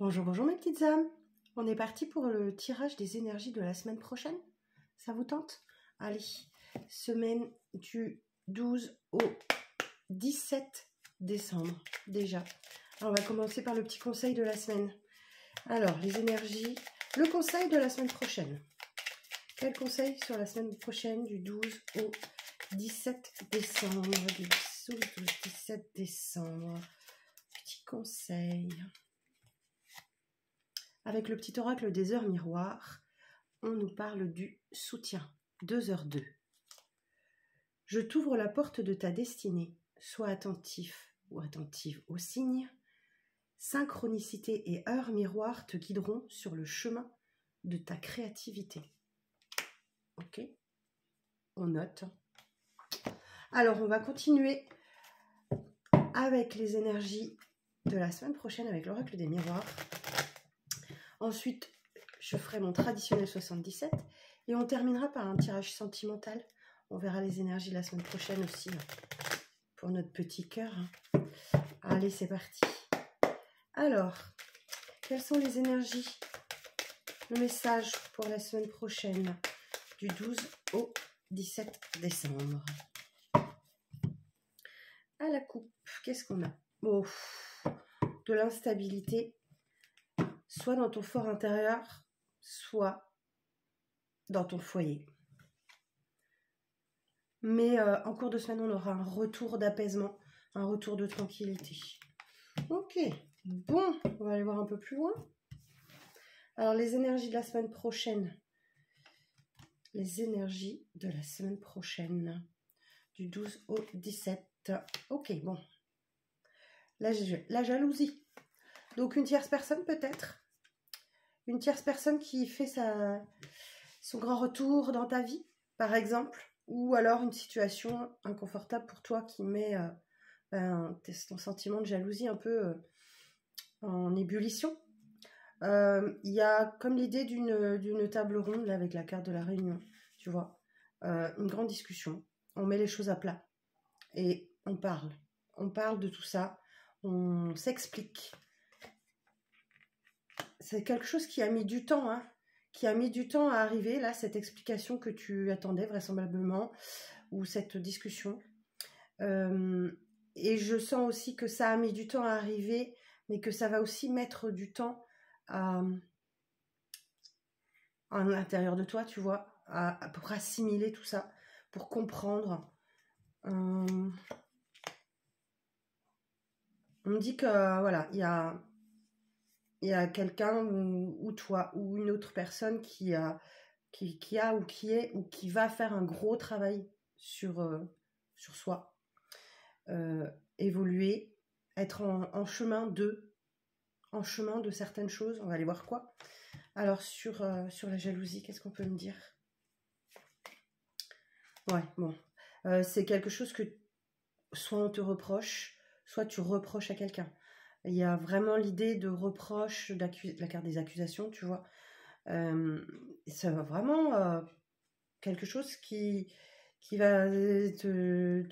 Bonjour, bonjour mes petites âmes. On est parti pour le tirage des énergies de la semaine prochaine. Ça vous tente? Allez, semaine du 12 au 17 décembre déjà. Alors, on va commencer par le petit conseil de la semaine. Alors, les énergies, le conseil de la semaine prochaine. Quel conseil sur la semaine prochaine du 12 au 17 décembre? Du 12 au 17 décembre. Petit conseil. Avec le petit oracle des heures miroirs, on nous parle du soutien. 2h02. Je t'ouvre la porte de ta destinée. Sois attentif ou attentive aux signes. Synchronicité et heures miroirs te guideront sur le chemin de ta créativité. Ok? On note. Alors, on va continuer avec les énergies de la semaine prochaine avec l'oracle des miroirs. Ensuite, je ferai mon traditionnel 77 et on terminera par un tirage sentimental. On verra les énergies la semaine prochaine aussi pour notre petit cœur. Allez, c'est parti. Alors, quelles sont les énergies? Le message pour la semaine prochaine du 12 au 17 décembre. À la coupe, qu'est-ce qu'on a? Oh, de l'instabilité, soit dans ton fort intérieur, soit dans ton foyer. Mais en cours de semaine, on aura un retour d'apaisement, un retour de tranquillité. Ok, bon, on va aller voir un peu plus loin. Alors, les énergies de la semaine prochaine. Les énergies de la semaine prochaine, du 12 au 17. Ok, bon. La jalousie. Donc, une tierce personne peut-être. Une tierce personne qui fait son grand retour dans ta vie, par exemple. Ou alors une situation inconfortable pour toi qui met ton sentiment de jalousie un peu en ébullition. Il y a comme l'idée d'une table ronde là, avec la carte de la réunion, tu vois. Une grande discussion. On met les choses à plat et on parle. On parle de tout ça. On s'explique. C'est quelque chose qui a mis du temps, hein. Qui a mis du temps à arriver, là, cette explication que tu attendais vraisemblablement, ou cette discussion. Et je sens aussi que ça a mis du temps à arriver, mais que ça va aussi mettre du temps à l'intérieur de toi, tu vois, pour assimiler tout ça, pour comprendre. On me dit que, voilà, il y a quelqu'un ou toi ou une autre personne qui a ou qui est ou qui va faire un gros travail sur soi, évoluer, être en chemin de certaines choses. On va aller voir quoi. Alors sur la jalousie, qu'est-ce qu'on peut me dire? Ouais, bon, c'est quelque chose que soit on te reproche, soit tu reproches à quelqu'un. Il y a vraiment l'idée de reproche, la carte des accusations, tu vois. C'est vraiment quelque chose qui va te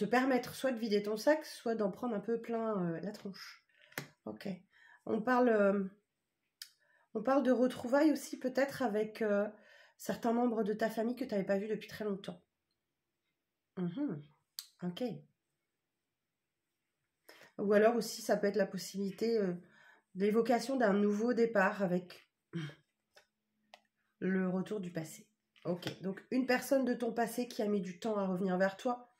permettre soit de vider ton sac, soit d'en prendre un peu plein la tronche. Ok. On parle de retrouvailles aussi peut-être avec certains membres de ta famille que tu n'avais pas vu depuis très longtemps. Ok. Ou alors aussi ça peut être la possibilité de l'évocation d'un nouveau départ avec le retour du passé. Ok, donc une personne de ton passé qui a mis du temps à revenir vers toi,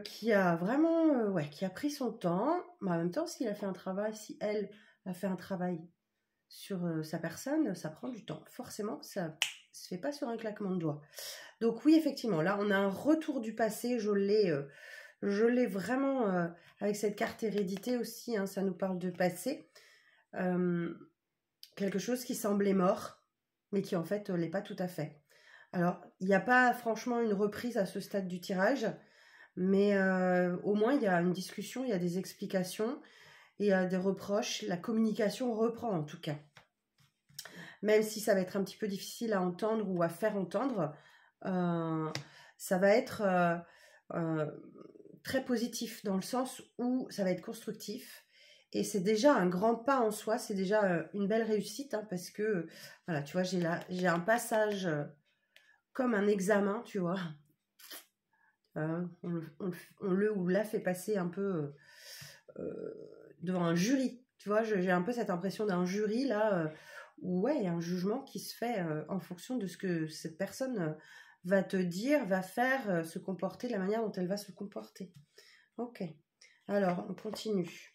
qui a vraiment, qui a pris son temps, mais en même temps, s'il a fait un travail, si elle a fait un travail sur sa personne, ça prend du temps. Forcément, ça se fait pas sur un claquement de doigts. Donc oui, effectivement, là, on a un retour du passé, je l'ai vraiment avec cette carte hérédité aussi, hein, ça nous parle de passé. Quelque chose qui semblait mort, mais qui en fait l'est pas tout à fait. Alors, il n'y a pas franchement une reprise à ce stade du tirage, mais au moins il y a une discussion, il y a des explications, il y a des reproches, la communication reprend en tout cas. Même si ça va être un petit peu difficile à entendre ou à faire entendre, ça va être très positif dans le sens où ça va être constructif Et c'est déjà un grand pas en soi, c'est déjà une belle réussite, hein, parce que, voilà, tu vois, j'ai un passage comme un examen, tu vois. On le ou l'a fait passer un peu devant un jury. Tu vois, j'ai un peu cette impression d'un jury, là, où, ouais, il y a un jugement qui se fait en fonction de ce que cette personne va te dire, va faire, se comporter, de la manière dont elle va se comporter. Ok. Alors, on continue.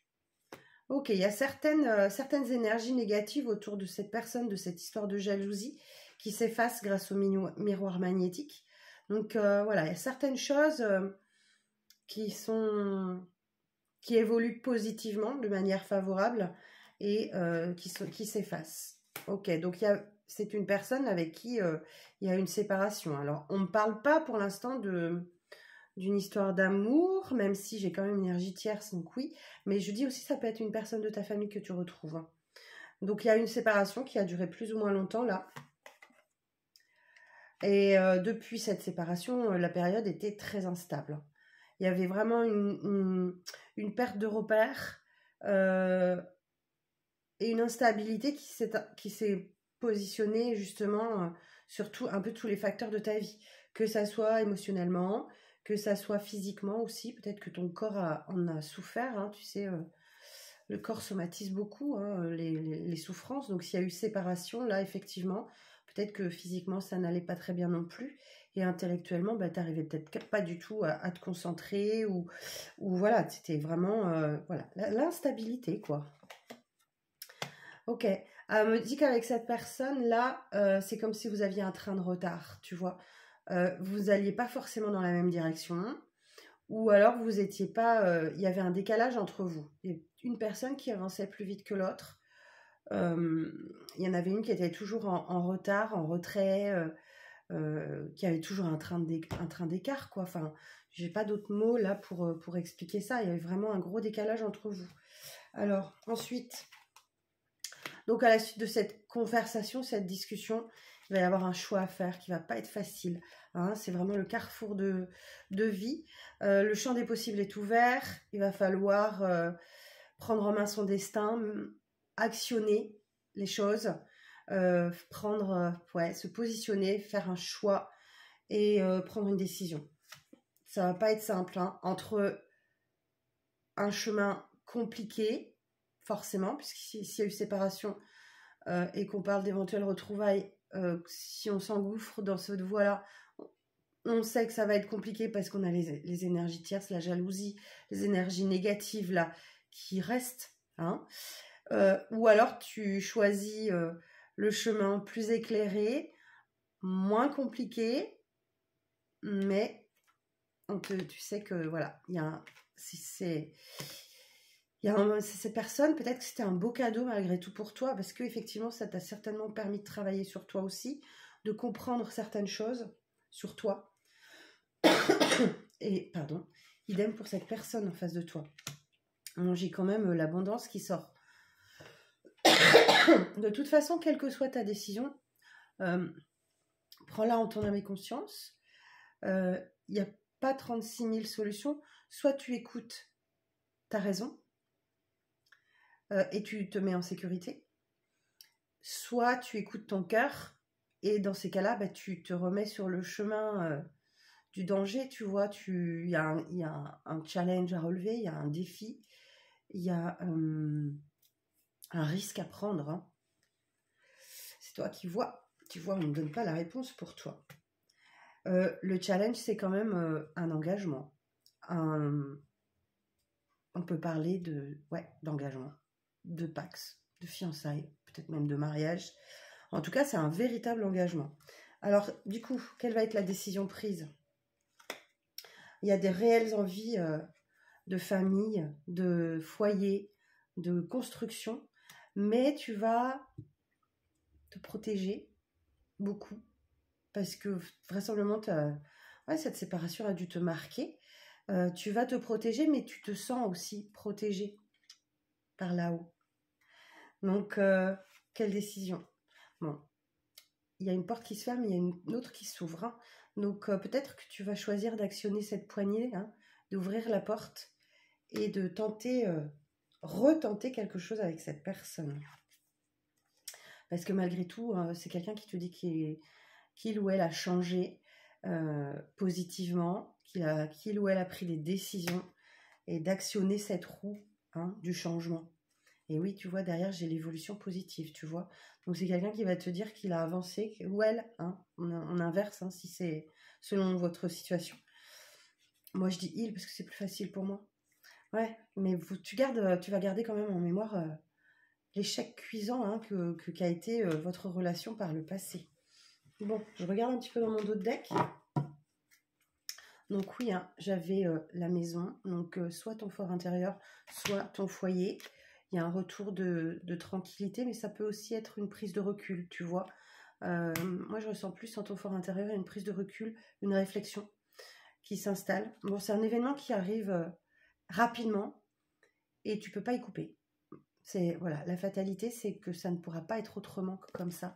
Ok, il y a certaines énergies négatives autour de cette personne, de cette histoire de jalousie, qui s'effacent grâce au miroir magnétique. Donc voilà, il y a certaines choses qui évoluent positivement, de manière favorable, et qui s'effacent. Ok, donc c'est une personne avec qui il y a une séparation. Alors, on ne parle pas pour l'instant d'une histoire d'amour, même si j'ai quand même une énergie tierce, donc oui. Mais je dis aussi, ça peut être une personne de ta famille que tu retrouves. Donc, il y a une séparation qui a duré plus ou moins longtemps, là. Et depuis cette séparation, la période était très instable. Il y avait vraiment une perte de repères et une instabilité qui s'est positionnée justement sur un peu tous les facteurs de ta vie. Que ça soit émotionnellement, que ça soit physiquement aussi. Peut-être que ton corps en a souffert, hein, tu sais, le corps somatise beaucoup les souffrances. Donc s'il y a eu séparation, là, effectivement, peut-être que physiquement, ça n'allait pas très bien non plus. Et intellectuellement, bah, tu n'arrivais peut-être pas du tout à te concentrer ou voilà, c'était vraiment voilà, l'instabilité, quoi. Ok. Elle me dit qu'avec cette personne-là, c'est comme si vous aviez un train de retard, tu vois. Vous n'alliez pas forcément dans la même direction. Ou alors vous étiez pas, il y avait un décalage entre vous. Il y a une personne qui avançait plus vite que l'autre. Il y en avait une qui était toujours en retard, en retrait, qui avait toujours un train d'écart, quoi. Enfin, j'ai pas d'autres mots là pour expliquer ça. Il y avait vraiment un gros décalage entre vous. Alors, ensuite, donc à la suite de cette conversation, cette discussion, il va y avoir un choix à faire qui va pas être facile. Hein, c'est vraiment le carrefour de vie. Le champ des possibles est ouvert. Il va falloir prendre en main son destin, actionner les choses, se positionner, faire un choix et prendre une décision. Ça va pas être simple, hein, entre un chemin compliqué, forcément, puisqu'il y a eu séparation et qu'on parle d'éventuelles retrouvailles, si on s'engouffre dans cette voie-là, on sait que ça va être compliqué parce qu'on a les énergies tierces, la jalousie, les énergies négatives là qui restent. Hein. Ou alors tu choisis le chemin plus éclairé, moins compliqué, mais tu sais que voilà, il y a cette personne, peut-être que c'était un beau cadeau malgré tout pour toi, parce que effectivement ça t'a certainement permis de travailler sur toi aussi, de comprendre certaines choses sur toi. Et, pardon, idem pour cette personne en face de toi. J'ai quand même l'abondance qui sort. De toute façon, quelle que soit ta décision, prends-la en ton âme et conscience. Il n'y a pas 36 000 solutions. Soit tu écoutes ta raison et tu te mets en sécurité. Soit tu écoutes ton cœur et dans ces cas-là, bah, tu te remets sur le chemin du danger, tu vois, il y a un challenge à relever, il y a un défi, il y a un risque à prendre. Hein. C'est toi qui vois. Tu vois, on ne donne pas la réponse pour toi. Le challenge, c'est quand même un engagement. On peut parler d'engagement, de pax, de fiançailles, peut-être même de mariage. En tout cas, c'est un véritable engagement. Alors, du coup, quelle va être la décision prise ? Il y a des réelles envies de famille, de foyer, de construction, mais tu vas te protéger beaucoup parce que vraisemblablement cette séparation a dû te marquer. Tu vas te protéger, mais tu te sens aussi protégé par là-haut. Donc, quelle décision ? Bon, il y a une porte qui se ferme, il y a une autre qui s'ouvre. Hein. Donc, peut-être que tu vas choisir d'actionner cette poignée, hein, d'ouvrir la porte et de tenter retenter quelque chose avec cette personne. Parce que malgré tout, c'est quelqu'un qui te dit qu'il ou elle a changé positivement, qu'il ou elle a pris des décisions et d'actionner cette roue du changement. Et oui, tu vois, derrière, j'ai l'évolution positive, tu vois. Donc, c'est quelqu'un qui va te dire qu'il a avancé, ou elle, on inverse, si c'est selon votre situation. Moi, je dis il parce que c'est plus facile pour moi. Ouais, mais tu vas garder quand même en mémoire l'échec cuisant qu'a été votre relation par le passé. Bon, je regarde un petit peu dans mon dos de deck. Donc oui, j'avais la maison, donc soit ton fort intérieur, soit ton foyer. Il y a un retour de tranquillité, mais ça peut aussi être une prise de recul, tu vois. Moi, je ressens plus en ton fort intérieur une prise de recul, une réflexion qui s'installe. Bon, c'est un événement qui arrive rapidement et tu peux pas y couper. Voilà, la fatalité, c'est que ça ne pourra pas être autrement que comme ça.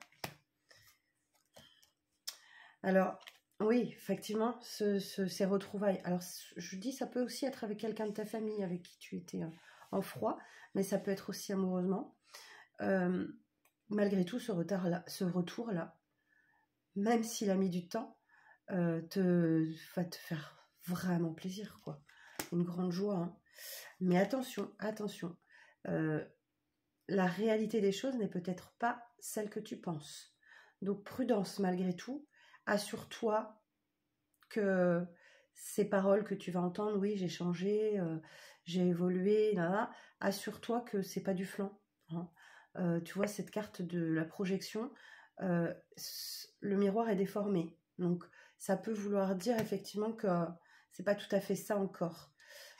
Alors, oui, effectivement, ces retrouvailles. Alors, je dis, ça peut aussi être avec quelqu'un de ta famille avec qui tu étais en froid, mais ça peut être aussi amoureusement. Malgré tout, ce retour-là, même s'il a mis du temps, va te faire vraiment plaisir, quoi. Une grande joie. Mais attention, la réalité des choses n'est peut-être pas celle que tu penses. Donc, prudence malgré tout. Assure-toi que ces paroles que tu vas entendre, oui, j'ai changé, j'ai évolué, assure-toi que c'est pas du flan. Tu vois, cette carte de la projection, le miroir est déformé. Donc, ça peut vouloir dire effectivement que c'est pas tout à fait ça encore.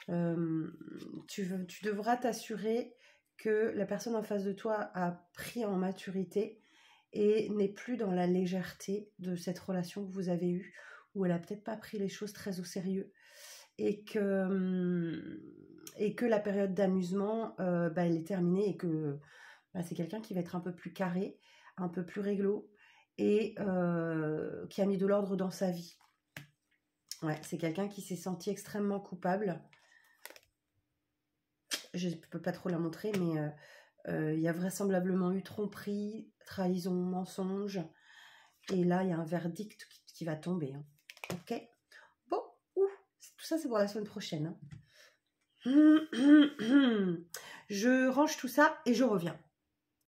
Tu devras t'assurer que la personne en face de toi a pris en maturité et n'est plus dans la légèreté de cette relation que vous avez eue, où elle a peut-être pas pris les choses très au sérieux, et que la période d'amusement, elle est terminée, et que c'est quelqu'un qui va être un peu plus carré, un peu plus réglo, et qui a mis de l'ordre dans sa vie. Ouais, c'est quelqu'un qui s'est senti extrêmement coupable. Je ne peux pas trop la montrer, mais il y a vraisemblablement eu tromperie, trahison, mensonge. Et là, il y a un verdict qui va tomber. Ok? Bon, tout ça, c'est pour la semaine prochaine. Je range tout ça et je reviens.